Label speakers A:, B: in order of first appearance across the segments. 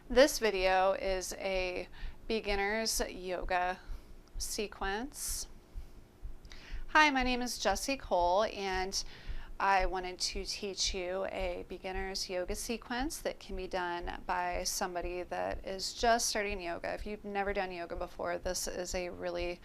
A: This video is a beginner's yoga sequence. Hi, my name is Jessie Cole, and I wanted to teach you a beginner's yoga sequence that can be done by somebody that is just starting yoga. If you've never done yoga before, this is a really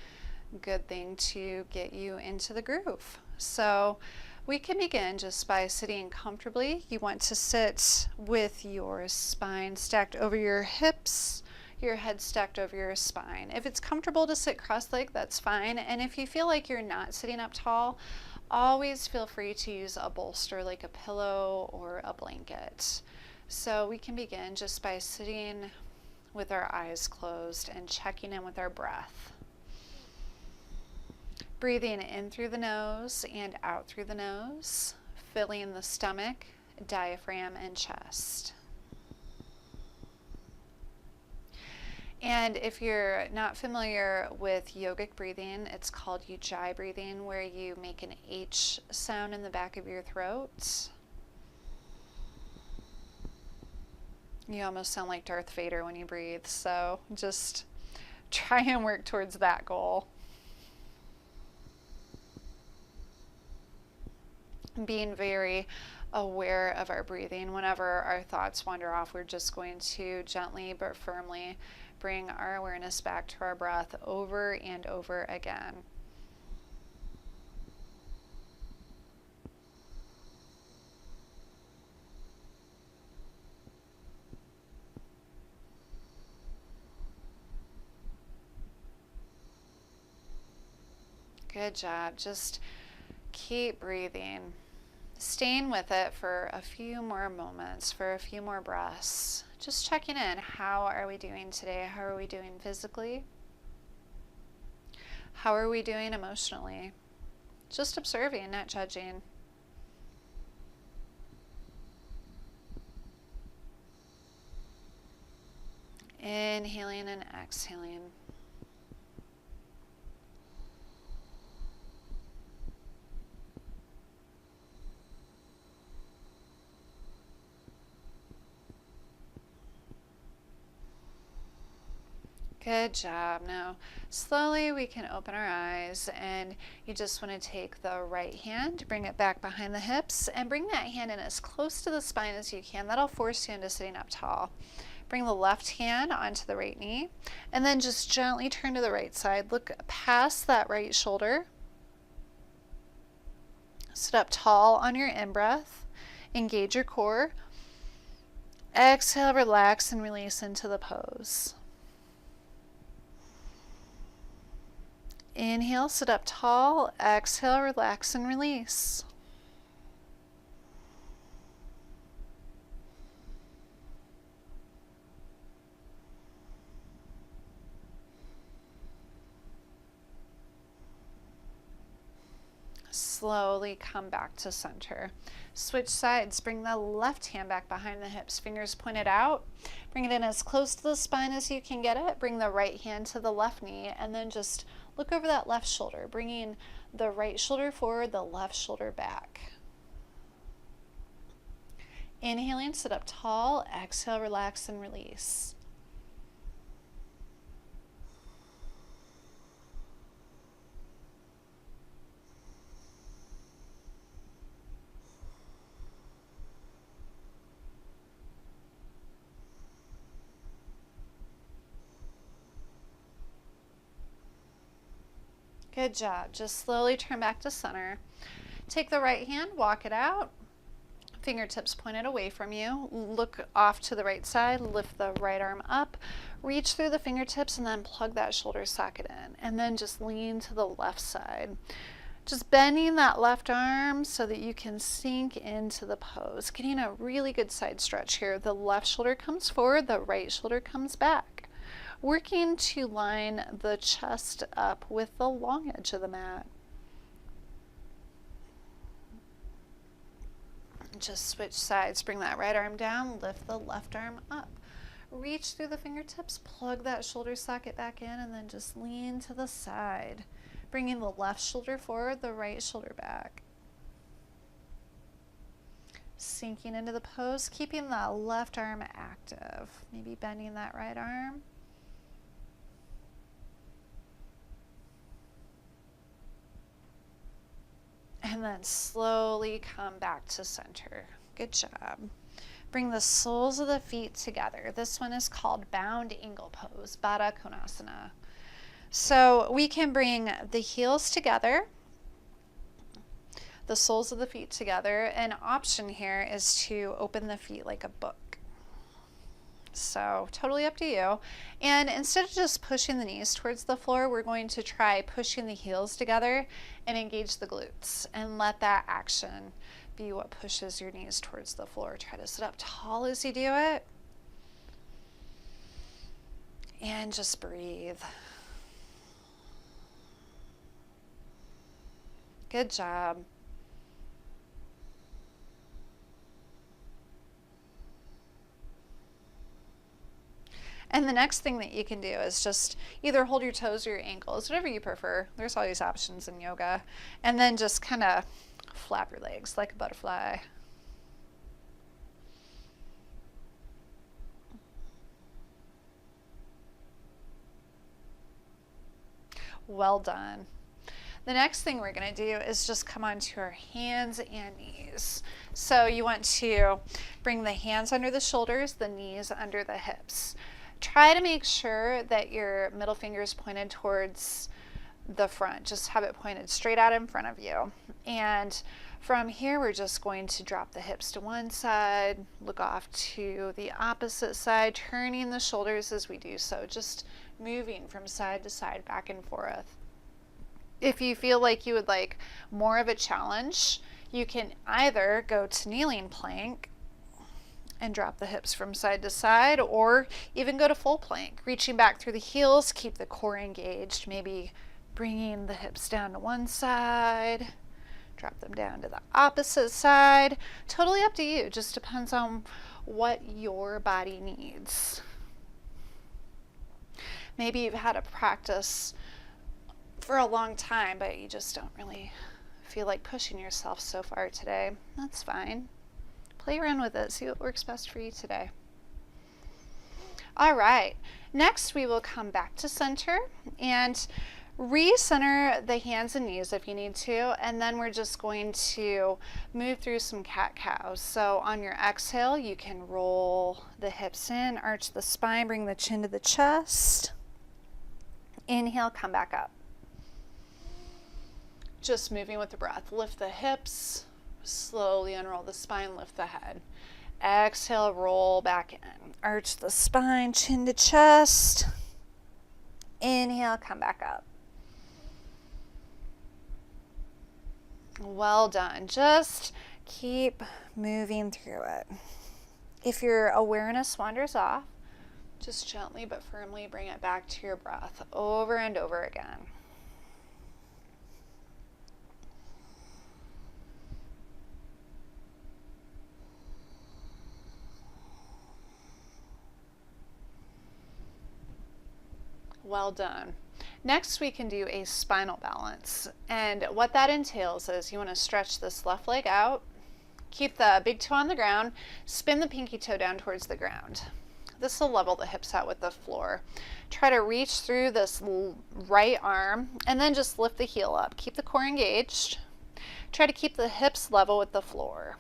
A: good thing to get you into the groove. So we can begin just by sitting comfortably. You want to sit with your spine stacked over your hips, your head stacked over your spine. If it's comfortable to sit cross-legged, that's fine. And if you feel like you're not sitting up tall, always feel free to use a bolster like a pillow or a blanket. So we can begin just by sitting with our eyes closed and checking in with our breath. Breathing in through the nose and out through the nose, filling the stomach, diaphragm, and chest. And if you're not familiar with yogic breathing, it's called Ujjayi breathing, where you make an H sound in the back of your throat. You almost sound like Darth Vader when you breathe, so just try and work towards that goal. Being very aware of our breathing. Whenever our thoughts wander off, we're just going to gently but firmly bring our awareness back to our breath over and over again. Good job. Just keep breathing. Staying with it for a few more moments, for a few more breaths. Just checking in. How are we doing today? How are we doing physically? How are we doing emotionally? Just observing, not judging. Inhaling and exhaling. Good job. Now, slowly we can open our eyes, and you just want to take the right hand, bring it back behind the hips, and bring that hand in as close to the spine as you can. That'll force you into sitting up tall. Bring the left hand onto the right knee, and then just gently turn to the right side. Look past that right shoulder. Sit up tall on your in-breath. Engage your core. Exhale, relax, and release into the pose. Inhale, sit up tall. Exhale, relax and release. Slowly come back to center. Switch sides. Bring the left hand back behind the hips, fingers pointed out. Bring it in as close to the spine as you can get it. Bring the right hand to the left knee, and then just look over that left shoulder, bringing the right shoulder forward, the left shoulder back. Inhaling, sit up tall. Exhale, relax and release. Good job. Just slowly turn back to center. Take the right hand, walk it out. Fingertips pointed away from you. Look off to the right side. Lift the right arm up. Reach through the fingertips and then plug that shoulder socket in. And then just lean to the left side. Just bending that left arm so that you can sink into the pose. Getting a really good side stretch here. The left shoulder comes forward. The right shoulder comes back. Working to line the chest up with the long edge of the mat. Just switch sides. Bring that right arm down, lift the left arm up. Reach through the fingertips, plug that shoulder socket back in, and then just lean to the side. Bringing the left shoulder forward, the right shoulder back. Sinking into the pose, keeping the left arm active, maybe bending that right arm. And then slowly come back to center. Good job. Bring the soles of the feet together. This one is called Bound Angle Pose, Baddha Konasana. So we can bring the heels together, the soles of the feet together. An option here is to open the feet like a book. So totally up to you. And instead of just pushing the knees towards the floor, we're going to try pushing the heels together and engage the glutes and let that action be what pushes your knees towards the floor. Try to sit up tall as you do it. And just breathe. Good job. And the next thing that you can do is just either hold your toes or your ankles, whatever you prefer. There's always options in yoga. And then just kind of flap your legs like a butterfly. Well done. The next thing we're going to do is just come onto our hands and knees. So you want to bring the hands under the shoulders, the knees under the hips. Try to make sure that your middle finger is pointed towards the front. Just have it pointed straight out in front of you. And from here, we're just going to drop the hips to one side, look off to the opposite side, turning the shoulders as we do so, just moving from side to side, back and forth. If you feel like you would like more of a challenge, you can either go to kneeling plank and drop the hips from side to side, or even go to full plank, reaching back through the heels, keep the core engaged, maybe bringing the hips down to one side, drop them down to the opposite side. Totally up to you, just depends on what your body needs. Maybe you've had a practice for a long time, but you just don't really feel like pushing yourself so far today. That's fine. Play around with it, see what works best for you today. All right, next we will come back to center and recenter the hands and knees if you need to, and then we're just going to move through some cat-cows. So on your exhale, you can roll the hips in, arch the spine, bring the chin to the chest. Inhale, come back up. Just moving with the breath. Lift the hips, slowly unroll the spine, lift the head. Exhale, roll back in. Arch the spine, chin to chest. Inhale, come back up. Well done. Just keep moving through it. If your awareness wanders off, just gently but firmly bring it back to your breath over and over again. Well done. Next, we can do a spinal balance. And what that entails is you want to stretch this left leg out, keep the big toe on the ground, spin the pinky toe down towards the ground. This will level the hips out with the floor. Try to reach through this right arm and then just lift the heel up. Keep the core engaged. Try to keep the hips level with the floor.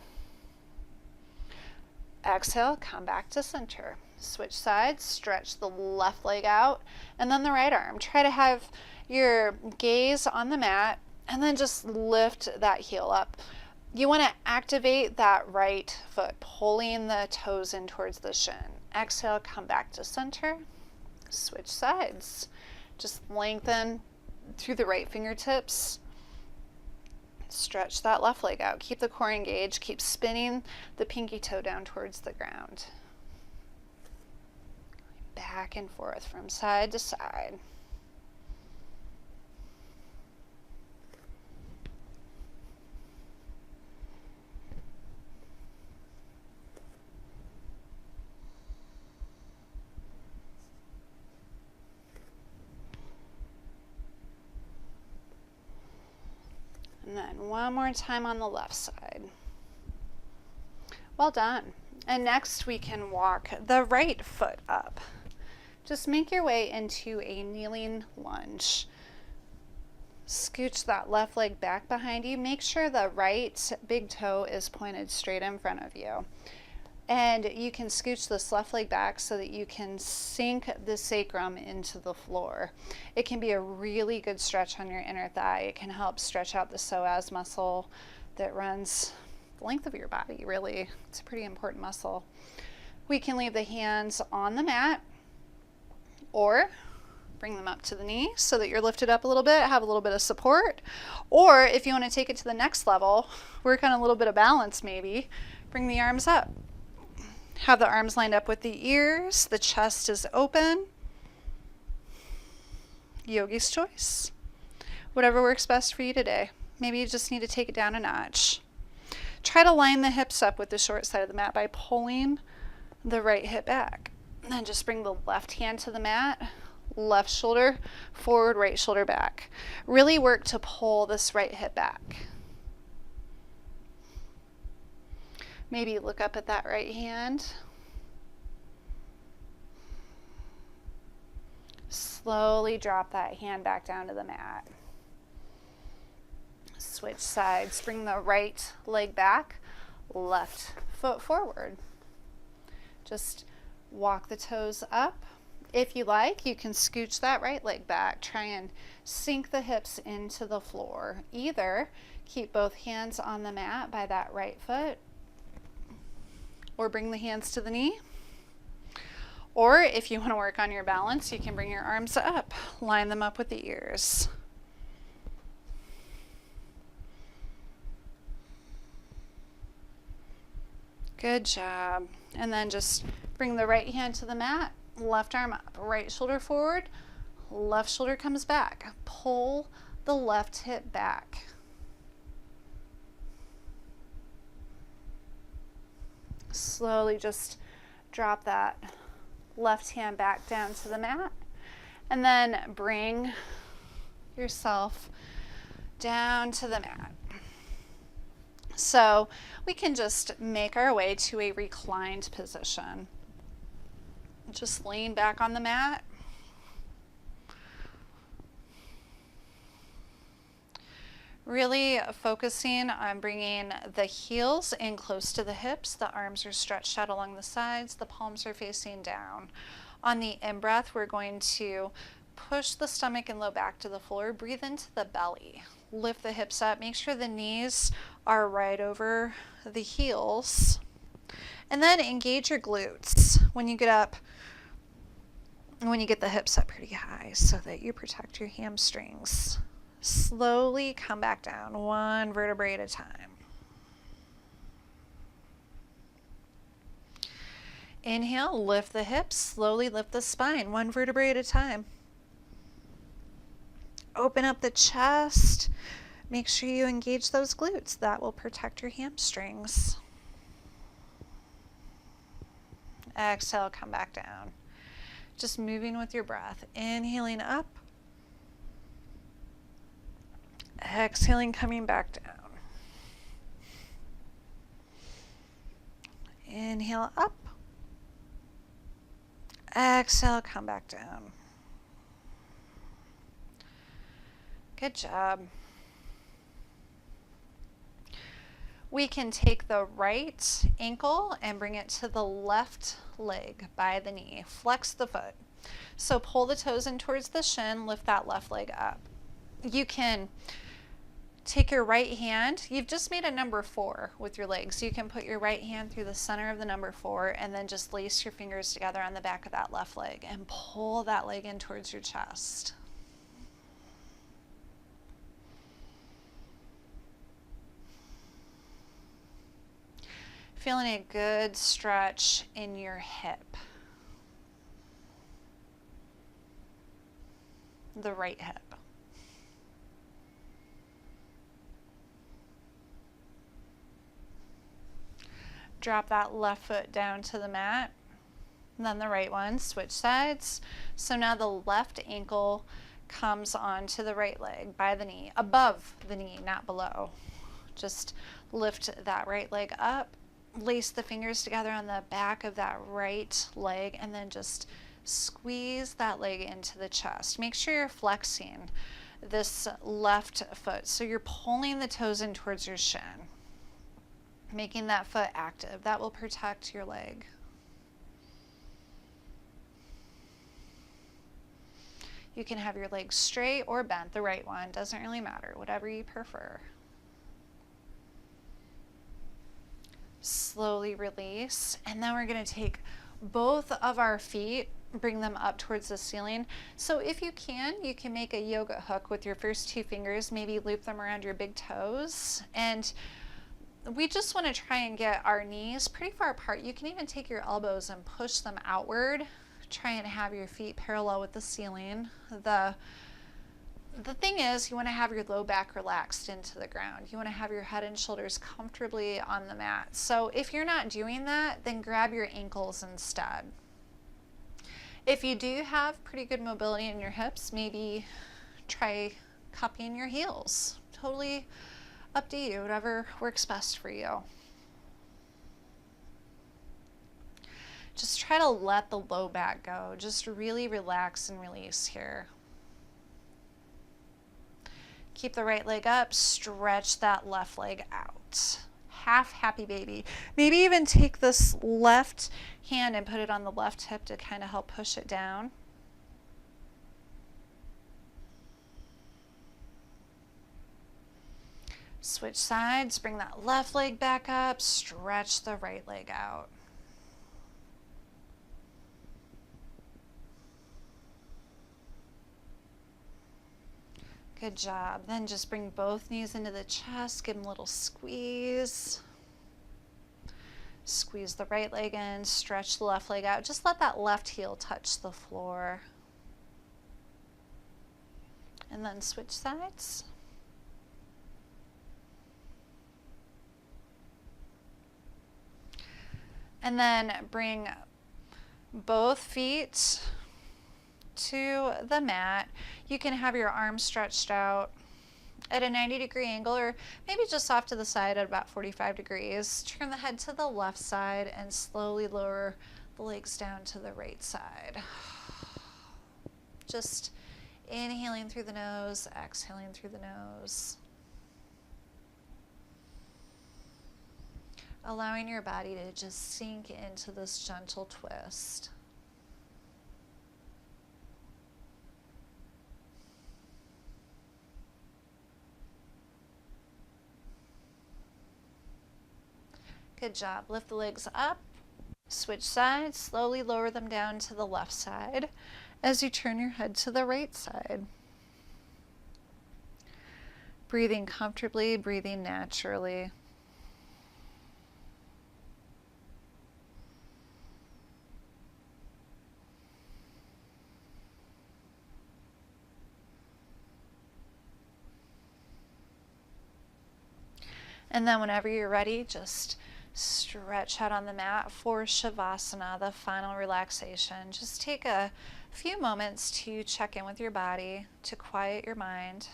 A: Exhale, come back to center. Switch sides, stretch the left leg out, and then the right arm. Try to have your gaze on the mat, and then just lift that heel up. You want to activate that right foot, pulling the toes in towards the shin. Exhale, come back to center. Switch sides. Just lengthen through the right fingertips. Stretch that left leg out. Keep the core engaged. Keep spinning the pinky toe down towards the ground. Back and forth from side to side. And then one more time on the left side. Well done. And next we can walk the right foot up. Just make your way into a kneeling lunge. Scooch that left leg back behind you. Make sure the right big toe is pointed straight in front of you. And you can scooch this left leg back so that you can sink the sacrum into the floor. It can be a really good stretch on your inner thigh. It can help stretch out the psoas muscle that runs the length of your body, really. It's a pretty important muscle. We can leave the hands on the mat or bring them up to the knee so that you're lifted up a little bit, have a little bit of support. Or if you want to take it to the next level, work on a little bit of balance maybe, bring the arms up. Have the arms lined up with the ears, the chest is open. Yogi's choice. Whatever works best for you today. Maybe you just need to take it down a notch. Try to line the hips up with the short side of the mat by pulling the right hip back. And then just bring the left hand to the mat, left shoulder forward, right shoulder back. Really work to pull this right hip back. Maybe look up at that right hand. Slowly drop that hand back down to the mat. Switch sides. Bring the right leg back, left foot forward. Just walk the toes up. If you like, you can scooch that right leg back. Try and sink the hips into the floor. Either keep both hands on the mat by that right foot, or bring the hands to the knee. Or if you want to work on your balance, you can bring your arms up, line them up with the ears. Good job. And then just bring the right hand to the mat, left arm up, right shoulder forward, left shoulder comes back. Pull the left hip back. Slowly just drop that left hand back down to the mat, and then bring yourself down to the mat. So we can just make our way to a reclined position. Just lean back on the mat. Really focusing on bringing the heels in close to the hips. The arms are stretched out along the sides. The palms are facing down. On the in-breath, we're going to push the stomach and low back to the floor. Breathe into the belly. Lift the hips up. Make sure the knees are right over the heels. And then engage your glutes when you get up, when you get the hips up pretty high so that you protect your hamstrings. Slowly come back down, one vertebrae at a time. Inhale, lift the hips, slowly lift the spine, one vertebrae at a time. Open up the chest. Make sure you engage those glutes. That will protect your hamstrings. Exhale, come back down. Just moving with your breath. Inhaling up. Exhaling, coming back down. Inhale up. Exhale, come back down. Good job. We can take the right ankle and bring it to the left leg by the knee. Flex the foot. So pull the toes in towards the shin, lift that left leg up. You can take your right hand. You've just made a number 4 with your legs. So you can put your right hand through the center of the number 4 and then just lace your fingers together on the back of that left leg and pull that leg in towards your chest. Feeling a good stretch in your hip. The right hip. Drop that left foot down to the mat, and then the right one, switch sides. So now the left ankle comes onto the right leg by the knee, above the knee, not below. Just lift that right leg up lace the fingers together on the back of that right leg and then just squeeze that leg into the chest. Make sure you're flexing this left foot. So you're pulling the toes in towards your shin, making that foot active. That will protect your leg. You can have your legs straight or bent, the right one, doesn't really matter, whatever you prefer. Slowly release, and then we're going to take both of our feet, bring them up towards the ceiling. So if you can make a yoga hook with your first two fingers, maybe loop them around your big toes, and we just want to try and get our knees pretty far apart. You can even take your elbows and push them outward. Try and have your feet parallel with the ceiling. The thing is, you want to have your low back relaxed into the ground. You want to have your head and shoulders comfortably on the mat. So if you're not doing that, then grab your ankles instead. If you do have pretty good mobility in your hips, maybe try cupping your heels. Totally up to you, whatever works best for you. Just try to let the low back go. Just really relax and release here. Keep the right leg up, stretch that left leg out. Half happy baby. Maybe even take this left hand and put it on the left hip to kind of help push it down. Switch sides, bring that left leg back up, stretch the right leg out. Good job. Then just bring both knees into the chest, give them a little squeeze. Squeeze the right leg in, stretch the left leg out. Just let that left heel touch the floor. And then switch sides. And then bring both feet to the mat. You can have your arms stretched out at a 90-degree angle, or maybe just off to the side at about 45 degrees. Turn the head to the left side and slowly lower the legs down to the right side. Just inhaling through the nose, exhaling through the nose. Allowing your body to just sink into this gentle twist. Good job. Lift the legs up, switch sides, slowly lower them down to the left side as you turn your head to the right side. Breathing comfortably, breathing naturally. And then whenever you're ready, just stretch out on the mat for Shavasana, the final relaxation. Just take a few moments to check in with your body, to quiet your mind.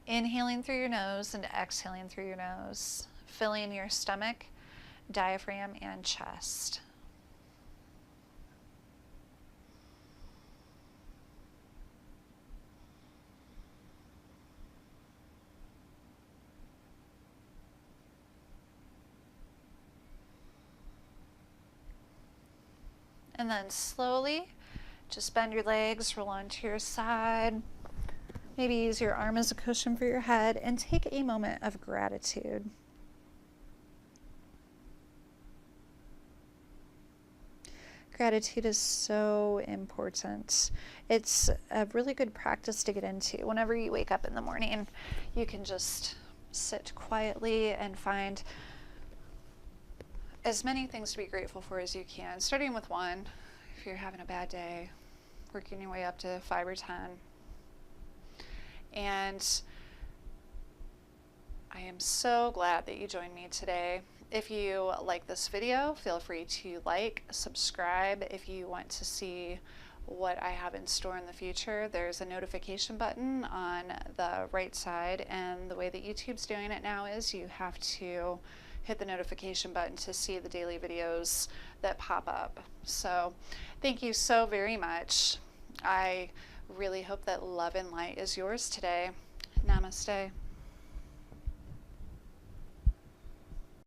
A: Inhaling through your nose and exhaling through your nose, filling your stomach, diaphragm, and chest. And then slowly, just bend your legs, roll onto your side. Maybe use your arm as a cushion for your head and take a moment of gratitude. Gratitude is so important. It's a really good practice to get into. Whenever you wake up in the morning, you can just sit quietly and find as many things to be grateful for as you can, starting with one, if you're having a bad day, working your way up to 5 or 10. And I am so glad that you joined me today. If you like this video, feel free to like, subscribe. If you want to see what I have in store in the future. There's a notification button on the right side, and the way that YouTube's doing it now is you have to hit the notification button to see the daily videos that pop up. So thank you so very much. I really hope that love and light is yours today. Namaste.